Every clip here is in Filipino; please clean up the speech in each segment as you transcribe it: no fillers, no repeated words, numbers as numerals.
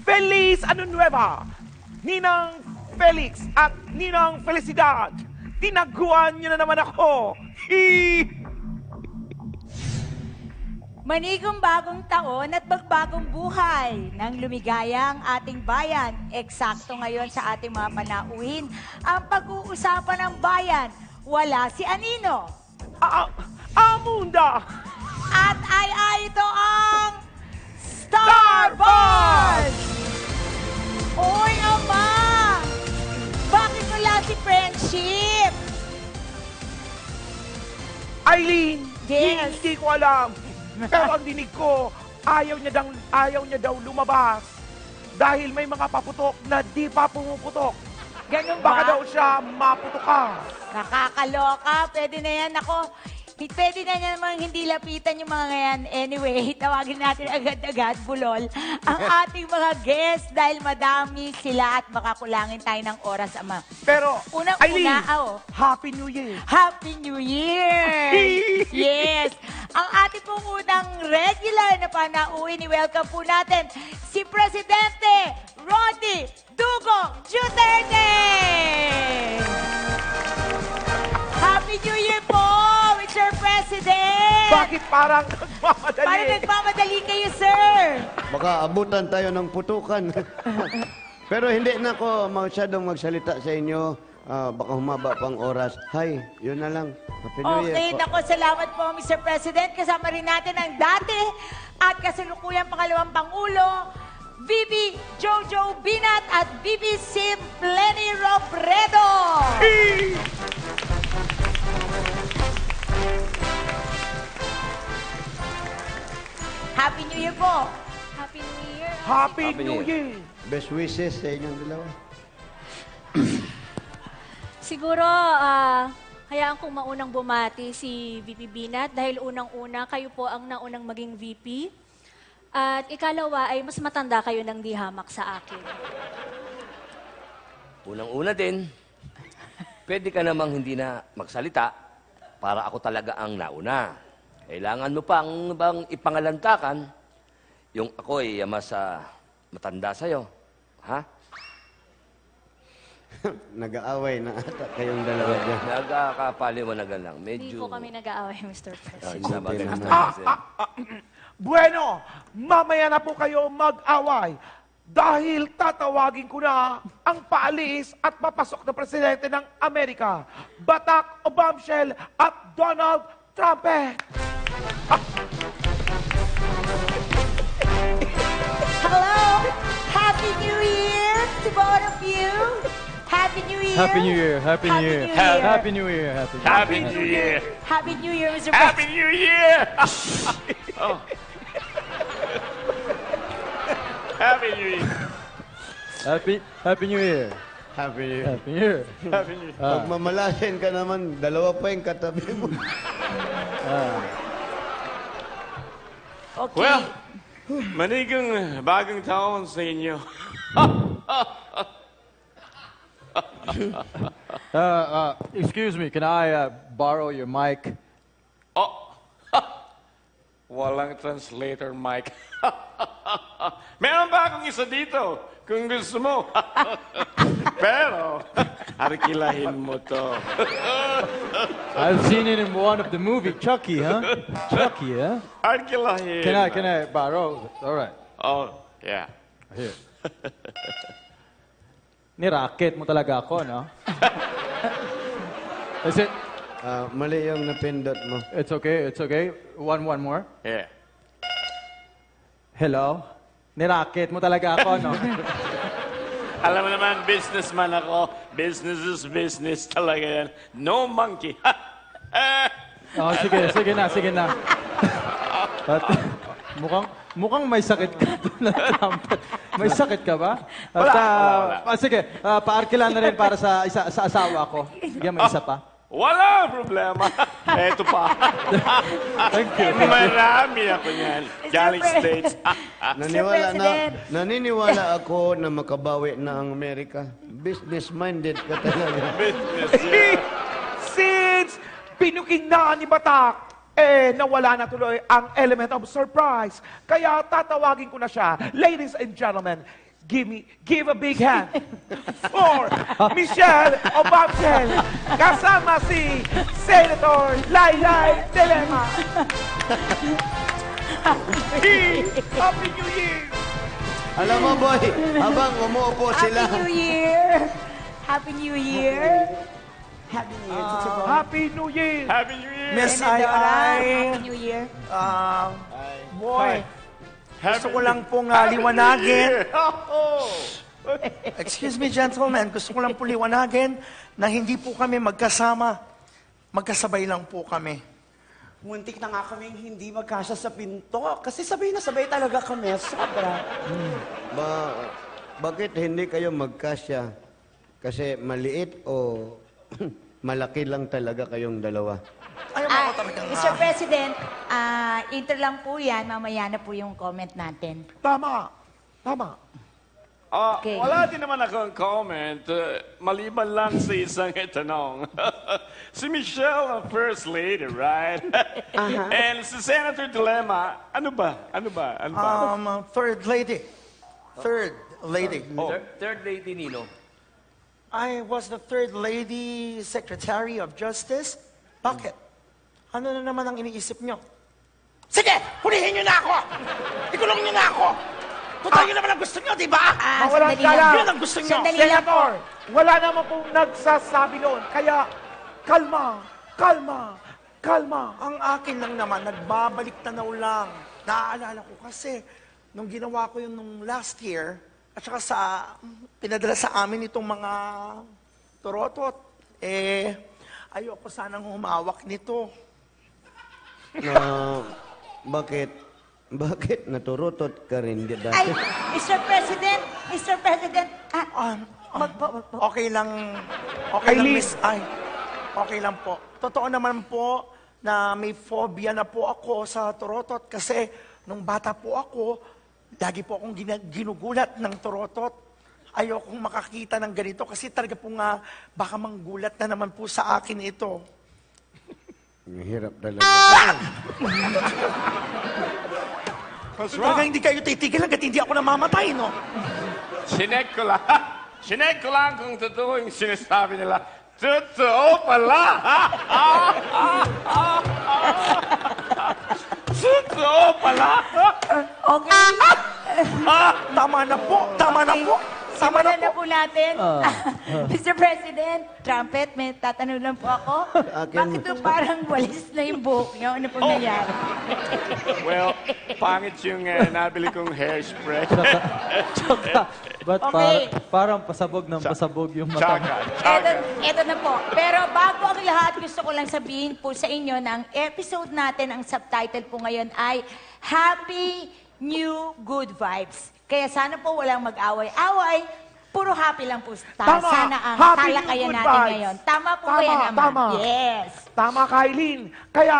Feliz Ano Nueva! Ninang Felix at Ninang Felicidad, tinaguan niyo na naman ako! Manigong bagong taon at magbagong buhay ng lumigayang ating bayan. Eksakto ngayon sa ating mga panauhin. Ang pag-uusapan ng bayan, wala si Anino. Amunda! At ito ang Starboard! Oy, Ama! Bakit wala si Friendship? Eileen, Yes. hindi ko alam. Pero ang dinig ko, ayaw niya daw lumabas. Dahil may mga paputok na di pa pumuputok. Ganun Baka ba? daw siya maputokan. Nakakaloka. Pwede na yan. Pwede na naman hindi lapitan yung mga ngayon. Anyway, tawagin natin agad-agad, bulol, ang ating mga guests dahil madami sila at makakulangin tayo ng oras, Ama. Pero, Eileen, Unang-una, Happy New Year! Happy New Year! Yes! Ang ating pong unang regular na panauhin, i-welcome po natin si Presidente Rodney Dugong Duterte! Happy New Year po, Mr. President! Bakit parang nagmamadali? Parang nagmamadali kayo, sir! Baka abutan tayo ng putukan. Pero hindi na ako masyadong magsalita sa inyo. Baka humaba pang oras. Hi, yun na lang. Happy New Year Okay, po. nako, salamat po, Mr. President. Kasama rin natin ang dati at kasalukuyang pangalawang Pangulo, Bibi Jojo Binat at Bibi Sim Pleni Robredo. Happy New Year po. Happy New Year. Happy New Year! Best wishes sa inyong dalawa. Siguro, hayaan kong maunang bumati si VP Binat dahil unang-una, kayo po ang naunang maging VP. At ikalawa ay mas matanda kayo ng di hamak sa akin. Unang-una din, pwede ka namang hindi na magsalita para ako talaga ang nauna. Kailangan mo pang bang ipangalantakan yung ako ay mas matanda sa'yo. Ha? Nag-aaway na ata kayong dalawa dyan. Nagkakapaliwanagan lang. Hindi Medyo... po kami nag-aaway, Mr. President. Isa ba ganun? Bueno, mamaya na po kayo mag-away dahil tatawagin ko na ang paalis at papasok na presidente ng Amerika, Batak o Bombshell at Donald Trumpet. Hello! Happy New Year to both of you! Happy New Year! Happy New Year. Happy New Year. Happy New Year. Happy New Year! Happy New Year, Mr. Happy President! New Year! Happy New Year! Happy New Year. Happy New Year. Happy New Year. Happy New Year! Pag mamalasin ka naman, dalawa pa yung katabi mo. Okay. Well, manigong bagong taon sa inyo. Excuse me, can I borrow your mic? Oh, walang translator mic. Meron ba akong isa dito kung gusto mo? Pero, arkilahin mo to. I've seen it in one of the movie, Chucky, huh? Chucky, huh? Arkilahin. Can I borrow? All right. Oh, yeah. Here. Ni-racket mo talaga ako, no? Is it? Mali yung napindot mo. It's okay, it's okay. One more. Yeah. Hello? Ni-racket mo talaga ako, no? Alam mo naman, businessman ako. Business is business talaga yan. No monkey. Oh, sige na. At, mukhang may sakit ka doon na trumpet. May sakit ka ba? At, Wala. Sige, paarkilan na rin para sa asawa ko. Bigyan mo isa pa. Wala problema. Eto pa. Thank you. Marami ako niyan. Galing President. States. President. Naniniwala ako na makabawi na ang Amerika. Business-minded ka talaga. Business. Yeah. Since pinukin na ni Batak, nawala na tuloy ang element of surprise. Kaya tatawagin ko na siya. Ladies and gentlemen, Give a big hand for Michelle Obamshel kasama si Senator Laylay De Lima. Happy New Year! Alam mo, boy, habang umuupo sila, Happy New Year! Happy New Year! Happy New Year, Tito Boy. Happy New Year! Happy New Year! Miss Senadora, Ai, Happy New Year! boy, Happy gusto ko lang pong liwanagin. Oh! Excuse me, gentlemen. Gusto ko lang po liwanagin na hindi po kami magkasama. Magkasabay lang po kami. Muntik na nga kaming hindi magkasya sa pinto. Kasi sabay na sabay talaga kami. Sobra. bakit hindi kayo magkasya? Kasi maliit o malaki lang talaga kayong dalawa? Ayaw mo talagang Mr. President, intro lang po yan. Mamaya na po yung comment natin. Tama. Tama. Okay. Wala din naman akong comment. Maliban lang sa isang itanong. Si Michelle, ang First Lady, right? And si Senator Dilema, ano ba? Ano ba? Ano ba? Third lady. Third lady. Third lady, Nino. I was the third lady Secretary of Justice. Bakit? Ano na naman ang iniisip nyo? Sige! Hulihin nyo na ako! Ikulong nyo na ako! Total yun naman ang gusto nyo, di ba? Mawalan Sandali ka lang. Yun ang gusto nyo! Sandali lang po. Senator, wala naman pong nagsasabi noon. Kaya, kalma, kalma, kalma. Ang akin lang naman, nagbabalik tanaw lang. Naaalala ko kasi, nung ginawa ko yun nung last year, at saka sa, pinadala sa amin itong mga torotot, ayoko sanang humawak nito. Bakit? Bakit naturutot ka rin Ay, dati? Mr. President, Okay lang, Eileen. Miss Ay. Okay lang po. Totoo naman po na may phobia na po ako sa torotot kasi nung bata po ako, lagi po akong ginugulat ng torotot. Ayokong makakita ng ganito kasi talaga po nga baka manggulat na naman po sa akin ito. Ang hirap talaga. Talaga hindi kayo titigil hanggat hindi ako namamatay, no? Sinek ko lang. Sinek ko lang kung totoo yung sinasabi nila. Totoo pala! Totoo pala! okay. Tama na po, tama na po. Tama na Simulan na po. po natin. Mr. President, trumpet, may tatanong lang po ako. Akin. Bakit po parang walis na yung buhok niyo? Ano pong nangyari? Well, pangit yung nabili kong hairspray. Ba't Okay. parang pasabog ng pasabog yung mata? Eto na po. Pero bago ang lahat, gusto ko lang sabihin po sa inyo na ang episode natin, ang subtitle po ngayon ay Happy New Good Vibes. Kaya sana po walang mag-away-away. Puro happy lang po. Tama. Sana ang Happy talakayan New Good natin Vibes. ngayon. Tama po ba Tama, yan, Ama? tama. Yes. Tama, Kailin. Kaya,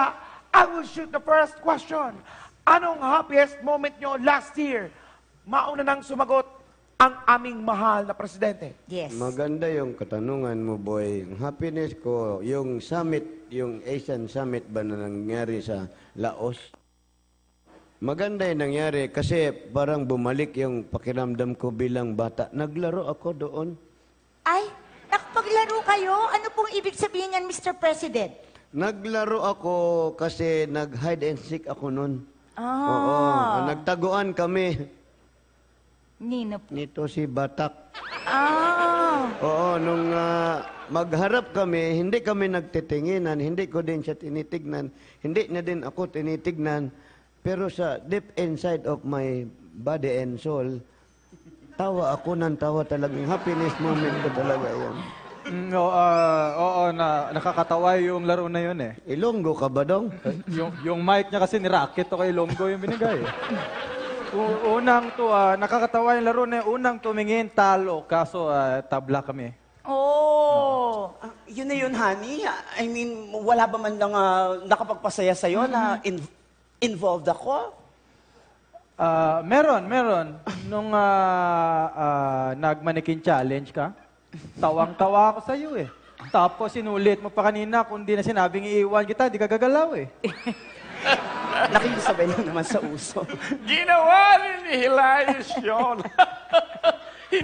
I will shoot the first question. Anong happiest moment nyo last year? Mauna nang sumagot ang aming mahal na presidente. Yes. Maganda yung katanungan mo, boy. Ang happiness ko, yung summit, yung Asian Summit ba na nangyari sa Laos? Maganda yung nangyari kasi parang bumalik yung pakiramdam ko bilang bata. Naglaro ako doon. Ay, nakapaglaro kayo? Ano pong ibig sabihin yan, Mr. President? Naglaro ako kasi nag-hide and seek ako noon. Ah. Oo, nagtaguan kami. Nino po. Nito si Batak. Ah. Oo, nung magharap kami, hindi kami nagtitinginan, hindi ko din siya tinitignan, hindi niya din ako tinitignan. Pero sa deep inside of my body and soul, tawa ako ng tawa talagang happiness moment ko talaga yan. Oo, nakakatawa yung laro na yun eh. Ilonggo ka ba dong? yung mic niya kasi ni-racket o kay Longgo yung binigay eh. Nakakatawa yung laro na yun. Unang tumingin, talo. Kaso tabla kami. Oh. Yun na yun, honey. I mean, wala ba man lang nakapagpasaya sa'yo na involved ako? Meron. Nung nag-mannequin challenge ka, tawang-tawa ako sa'yo eh. Tapos sinulit mo pa kanina, kung di na sinabing iiwan kita, di ka gagalaw eh. Nakikisabay lang naman sa uso. Ginawa rin ni Hilaris yun.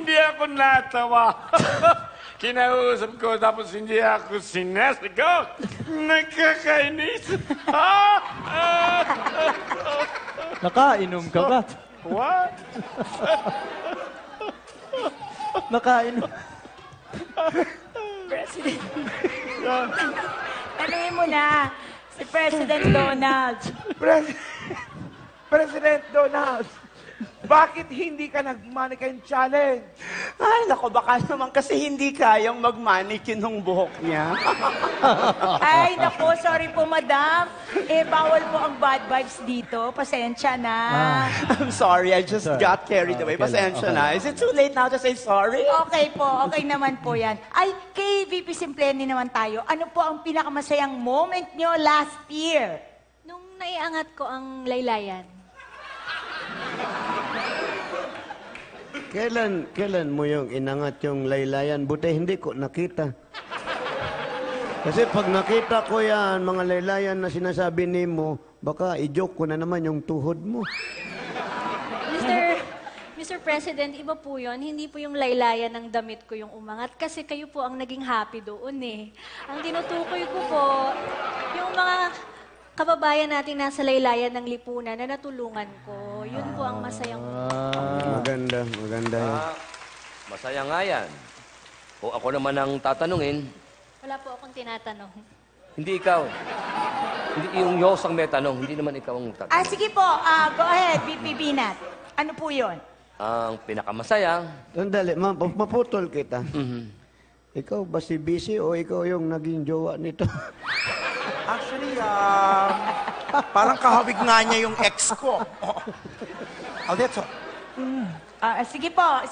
hindi ako natawa. Kinausap ko, tapos hindi ako sinasigaw. Nakakainis. Nakainom ka ba? What? Nakainom. President. Tanungin mo na, si President Donald. President Donald, bakit hindi ka nag-mannequin challenge? Ay, nako, baka naman kasi hindi kayang mag-mannequin ng buhok niya. Ay, naku, sorry po, madam. Bawal po ang bad vibes dito. Pasensya na. I'm sorry, I just got carried away. Okay lang, Pasensya okay. na. Is it too late now to say sorry? Okay po, okay naman po yan. Ay, kay VP Simpleni naman tayo. Ano po ang pinakamasayang moment nyo last year? Nung naiangat ko ang laylayan, Kailan mo yung inangat yung laylayan? Buti hindi ko nakita. Kasi pag nakita ko yan, mga laylayan na sinasabi ni mo, baka i-joke ko na naman yung tuhod mo. Mr. President, iba po yun. Hindi po yung laylayan ng damit ko yung umangat kasi kayo po ang naging happy doon eh. Ang tinutukoy ko po, yung mga kababayan natin nasa laylayan ng lipunan na natulungan ko. Yun po ang masayang... Maganda yan. Masaya nga yan. O ako naman ang tatanungin, Wala po akong tinatanong. hindi ikaw. Hindi yung Yos ang may tanong, hindi naman ikaw ang tatanong. Sige po, go ahead, VP Binat. Ano po yun? Ang pinakamasaya, Sandali, maputol kita. Ikaw ba si Bisi o ikaw yung naging jowa nito? Actually, parang kahawig nga niya yung ex ko. Aldeto. Sige po,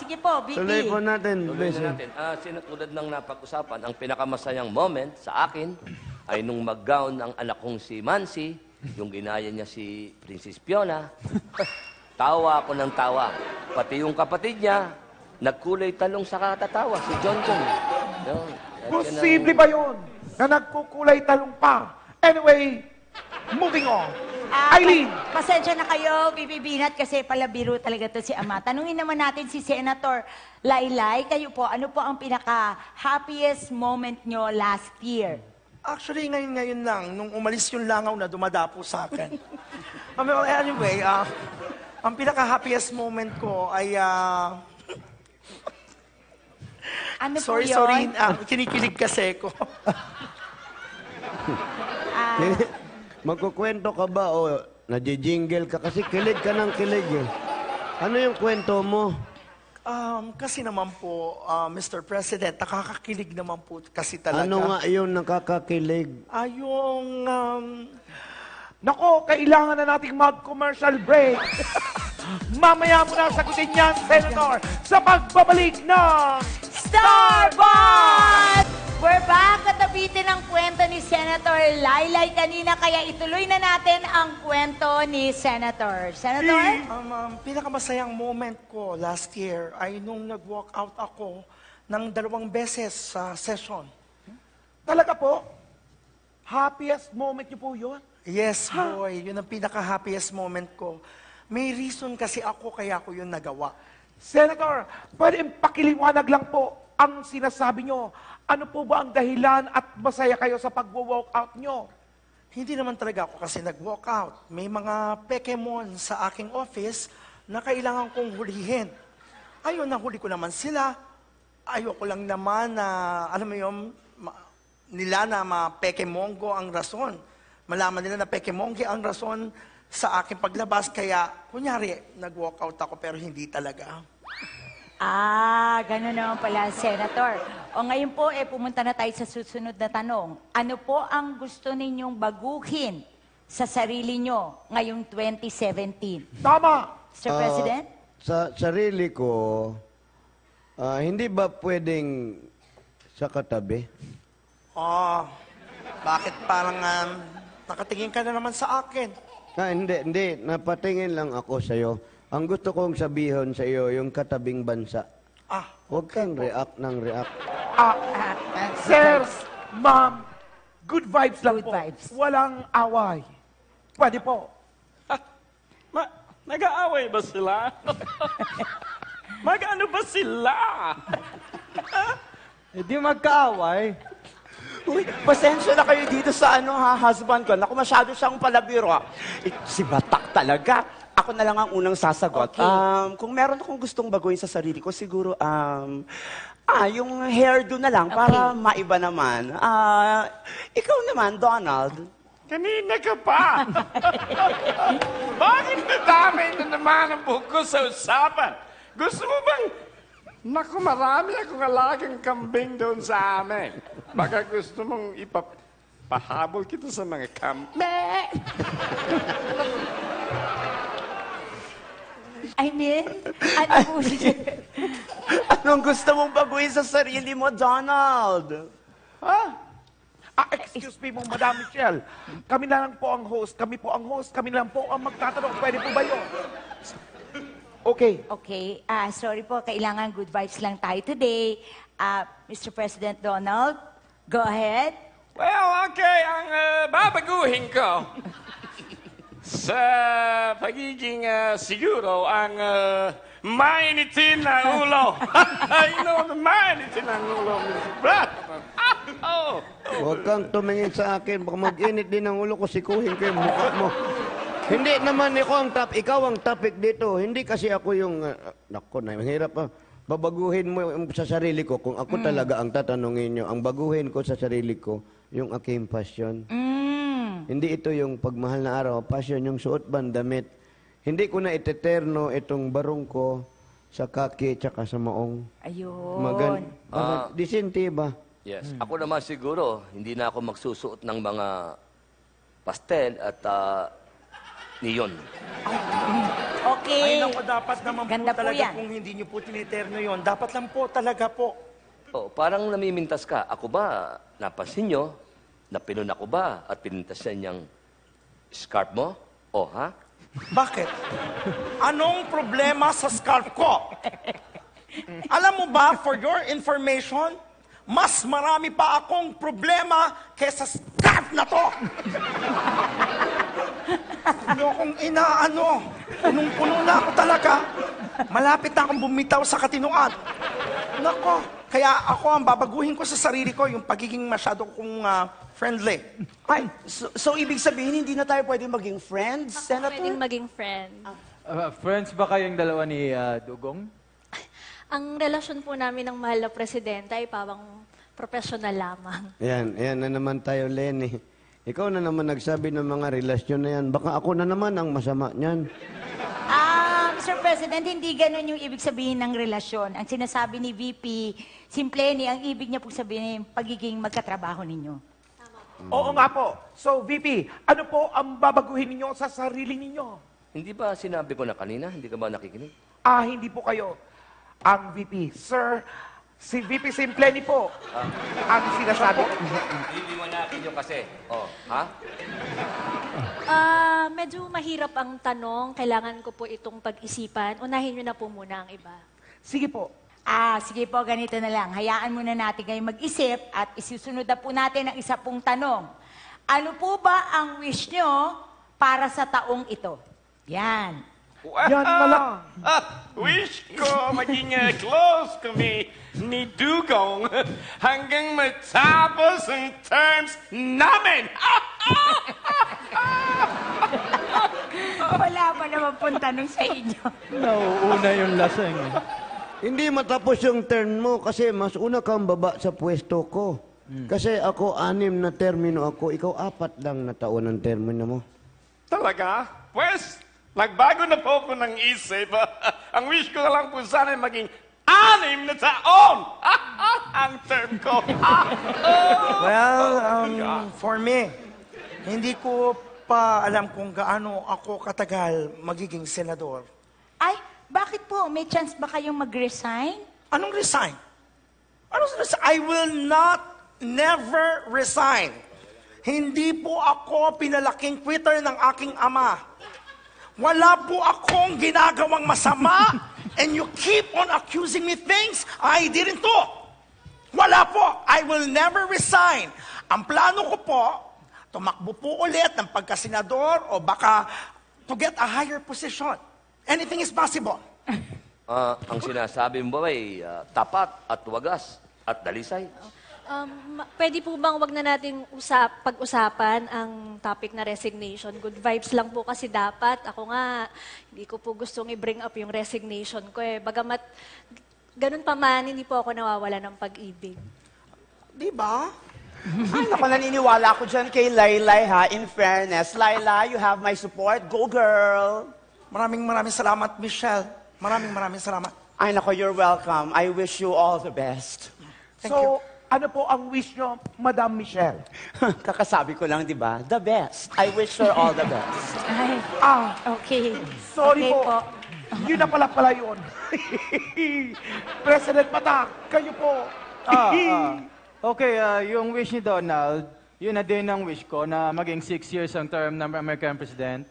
VP. Tuloy po natin, tuloy Bisi. na natin. Tulad ng napag-usapan, ang pinakamasayang moment sa akin ay nung mag-gown ang anak kong si Mansi, yung ginaya niya si Princess Fiona. Tawa ako ng tawa. Pati yung kapatid niya, nagkulay talong sa katatawa, si John John. No, Posible ba yun na nagkukulay talong pa? Anyway, moving on. Eileen! Pasensya na kayo, VP Binat, kasi palabiro talaga to si Ama. Tanungin naman natin si Senator Laylay. Kayo po, ano po ang pinaka-happiest moment nyo last year? Actually, ngayon lang, nung umalis yung langaw na dumadapo sa akin. Anyway, ang pinaka-happiest moment ko ay... Ano sorry, po yun? kinikilig kasi ko. Magkukwento ka ba o nadjingle ka? Kasi kilig ka ng kilig eh. Ano yung kwento mo? Kasi naman po, Mr. President, nakakakilig naman po kasi talaga. Ano nga yung nakakakilig? Yung... Nako, kailangan na nating mag-commercial break. Mamaya mo na sagutin yan, Senator, sa pagbabalik ng... Starbucks! We're back at nabitin ang kwento ni Senator Laylay kanina, kaya ituloy na natin ang kwento ni Senator. Senator? Pinakamasayang moment ko last year ay nung nag-walk out ako ng 2 beses sa session. Talaga po? Happiest moment niyo po yun? Yes, boy. Yun ang pinaka-happiest moment ko. May reason kasi ako kaya ko yun nagawa. Senator, pwede pakiliwanag lang po ang sinasabi nyo. Ano po ba ang dahilan at masaya kayo sa pag-walk out nyo? Hindi naman talaga ako kasi nag-walk out. May mga Pokemon sa aking office na kailangan kong hulihin. Ayun, nahuli ko naman sila. Ayoko lang naman na, alam mo yun, nila na ma-Pokemongo ang rason. Malaman nila na Pokemongo ang rason sa aking paglabas. Kaya, kunyari, nag-walk out ako pero hindi talaga. Ganun naman pala, Senator. O ngayon po, pumunta na tayo sa susunod na tanong. Ano po ang gusto ninyong baguhin sa sarili nyo ngayong 2017? Tama! Mr. President? Sa sarili ko, hindi ba pwedeng sa katabi? Bakit parang nakatingin ka na naman sa akin? Hindi. Napatingin lang ako sa'yo. Ang gusto kong sabihin sa iyo, yung katabing bansa. Huwag kang react ng react. Sir, ma'am, good vibes lang Good po. vibes. Walang away. Pwede po. Nag-aaway ba sila? Mag-ano ba sila? Eh di magkaaway. Uy, pasensya na kayo dito sa husband ko. Naku, masyado siyang palabiro. Si Batak talaga. Ako na lang ang unang sasagot. Okay. Kung meron akong gustong baguhin sa sarili ko, siguro, yung hairdo na lang para maiba naman. Ikaw naman, Donald. Kanina ka pa. Bakit nadamay na naman ang buko sa usapan? Gusto mo bang... Naku, marami akong alagang kambing doon sa amin. Baka gusto mong ipahabol kita sa mga kambing. I mean, ano po siya? Anong gusto mong baguhin sa sarili mo, Donald? Excuse me mo, Madam Michelle. Kami na lang po ang host. Kami po ang host. Kami na lang po ang magtatanong. Pwede po ba yun? Okay. Okay, sorry po, kailangan good vibes lang tayo today. Mr. President Donald, go ahead. Well, okay. Ang babaguhin ko sa pagiging siguro ang mainitin na ulo. Mainitin ang ulo, Mr. President. Huwag kang tumingin sa akin. Baka mag-init din ang ulo ko. Sikuhin ko yung mukha mo. Hindi naman ikaw ang topic dito. Hindi kasi ako yung, naku, mahirap pa. Babaguhin mo sa sarili ko. Kung ako talaga ang tatanungin nyo, ang baguhin ko sa sarili ko, yung aking passion. Hindi ito yung pagmahal na araw. Passion, yung suot bang damit. Hindi ko na iteterno itong barong ko sa kaki tsaka sa maong. Ayun. Disente ba? Yes. Ako naman siguro, hindi na ako magsusuot ng mga pastel at neon. Okay. Ay, naku, dapat naman Ganda po po talaga yan. kung hindi nyo po tiniterno yun. Dapat lang po talaga po. Oh, parang namimintas ka. Ako ba, napansin nyo, napinun ako ba at pinintasan niyang scarf mo? Oh, ha? Bakit? Anong problema sa scarf ko? Alam mo ba, for your information, mas marami pa akong problema kesa scarf na to. Ano akong inaano? Punong-puno na ako talaga. Malapit na akong bumitaw sa katinoan. Nako, kaya ako ang babaguhin ko sa sarili ko yung pagiging masyado kong friendly. Ay, so ibig sabihin, hindi na tayo pwedeng maging friends, Senator? Pwedeng maging friend. Friends ba kayong dalawa ni Dugong? Ang relasyon po namin ng mahal na presidente ay parang professional lamang. Ayan na naman tayo, Lenny. Ikaw na naman nagsabi ng mga relasyon na yan. Baka ako na naman ang masama niyan. Mr. President, hindi ganun yung ibig sabihin ng relasyon. Ang sinasabi ni VP, simple ni, ang ibig niya pong sabihin, pagiging magkatrabaho ninyo. Oo nga po. So, VP, ano po ang babaguhin ninyo sa sarili ninyo? Hindi ba sinabi ko na kanina? Hindi ka ba nakikinig? Hindi po kayo ang VP. Sir, si VP Simpleni po ang sinasabi. Hindi mo natin yung kasi. Oh, ha? Medyo mahirap ang tanong. Kailangan ko po itong pag-isipan. Unahin nyo na po muna ang iba. Sige po. Sige po, ganito na lang. Hayaan muna natin kayo mag-isip at isusunod na po natin ang isa pong tanong. Ano po ba ang wish nyo para sa taong ito? Yan. Yan na lang. Wish ko maging close kami ni Dugong hanggang matapos ang terms namin. Wala pa naman pong tanong sa inyo. Nauuna yung laseng. Hindi matapos yung turn mo kasi mas una kang baba sa pwesto ko. Kasi ako, 6 na termino ako. Ikaw, 4 lang na taon ang termino mo. Talaga? Pues, nagbago na po ako ng isip. Ang wish ko na lang po sana ay maging 6 na taon ang term ko. Well, for me, hindi ko pa alam kung gaano ako katagal magiging senador. Ay, bakit po? May chance ba kayong mag-resign? Anong resign? Anong resign? I will never resign. Hindi po ako pinalaking quitter ng aking ama. Wala po akong ginagawang masama and you keep on accusing me things I didn't do. Wala po. I will never resign. Ang plano ko po, tumakbo po ulit ng pagkasenador o baka to get a higher position. Anything is possible. Ang sinasabi mo ba ay tapat at wagas at dalisay? Pwede po bang wag na natin pag-usapan ang topic na resignation? Good vibes lang po kasi dapat. Ako nga, hindi ko po gustong i-bring up yung resignation ko eh. Bagamat, ganun pa man, hindi po ako nawawala ng pag-ibig. Di ba? Ay, naku, naniniwala ako dyan kay Laylay, ha? In fairness, Layla, you have my support. Go, girl! Maraming salamat, Michelle. Maraming salamat. Ay, naku, you're welcome. I wish you all the best. Thank you. Ano po ang wish nyo, Madam Michelle? Kakasabi ko lang, di ba? The best. I wish her all the best. Ay, okay. Sorry Okay po. Yun na pala yun. President Batak, kayo po. Okay, yung wish ni Donald, yun na din ang wish ko na maging 6 years ang term ng American President.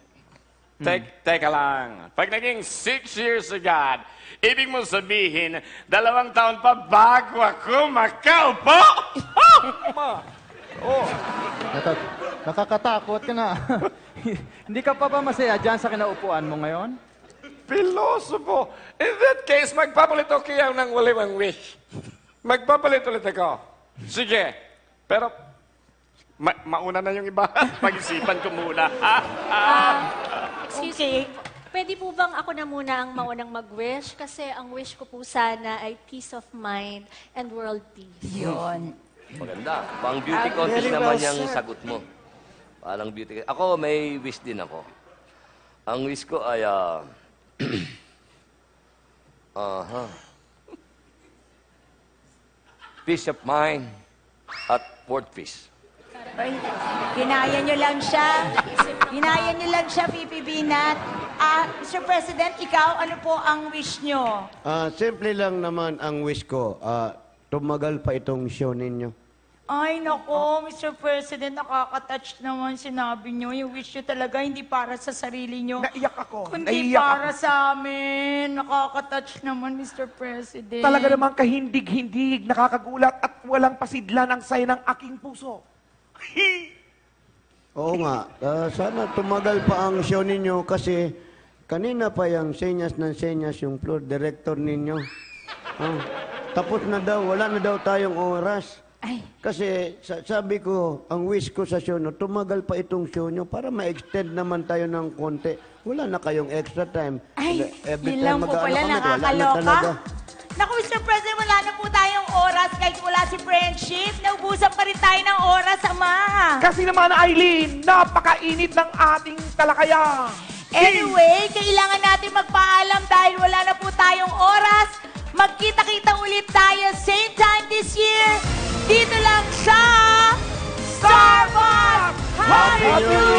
Teka lang. Pag naging 6 years agad, ibig mo sabihin, 2 taon pa bago ako makaupo? Nakakatakot ka na. Hindi ka pa ba masaya dyan sa kinaupuan mo ngayon? Pilosopo. In that case, magpapalit ako kayo ng walimang wish. Magpapalit ulit ako. Sige. Pero, mauna na yung iba. Pag-isipan ko muna. Excuse me, pwede po bang ako na muna ang maunang mag-wish? Kasi ang wish ko po sana ay peace of mind and world peace. Yun. Maganda. Pang beauty contest very naman well yung said. sagot mo. Parang beauty. Ako, may wish din ako. Ang wish ko ay, peace of mind at world peace. Ay, ginaya nyo lang siya. Ginaya nyo lang siya, VP Binat. Mr. President, ikaw, ano po ang wish nyo? Simple lang naman ang wish ko. Tumagal pa itong show ninyo. Ay, nako, Mr. President, nakaka-touch naman sinabi nyo. Yung wish nyo talaga hindi para sa sarili nyo. Naiyak ako. Kundi Naiyak para ako. sa amin. Nakaka-touch naman, Mr. President. Talaga namang kahindig-hindig, nakakagulat at walang pasidlan ang saya ng aking puso. Oo nga. Sana tumagal pa ang show ninyo kasi kanina pa yung senyas ng senyas yung floor director ninyo. Tapos na daw, wala na daw tayong oras. Ay. Kasi sabi ko, ang wish ko sa show no, tumagal pa itong show nyo para ma-extend naman tayo ng konti. Wala na kayong extra time. Ay, Every yun time lang po mag-ano pala, kami, wala na nakakaloka. talaga. Naku, Mr. President, wala na po tayong oras. Kahit wala si friendship, naubusan pa rin tayo ng oras, Ama. Kasi naman, Eileen, napakainit ng ating talakayan. Anyway, kailangan natin magpaalam dahil wala na po tayong oras. Magkita-kita ulit tayo same time this year. Dito lang sa Starbucks! Happy New